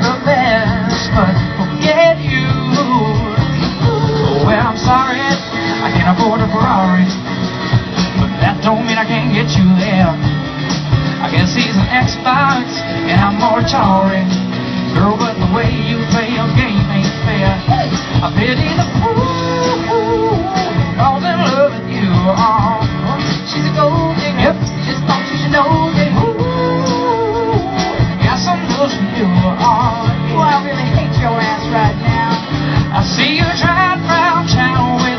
her best, but forget you. Well, I'm sorry, I can't afford a Ferrari, but that don't mean I can't get you there. I guess he's an Xbox and I'm more Atari. Girl, but the way you play your game ain't fair. I pity the fool who falls in love with you. Oh, she's a gold digger. Yep. Just thought you should know me. Ooh, got some moves for you. Oh, Well, I really hate your ass right now. I see you driving round town with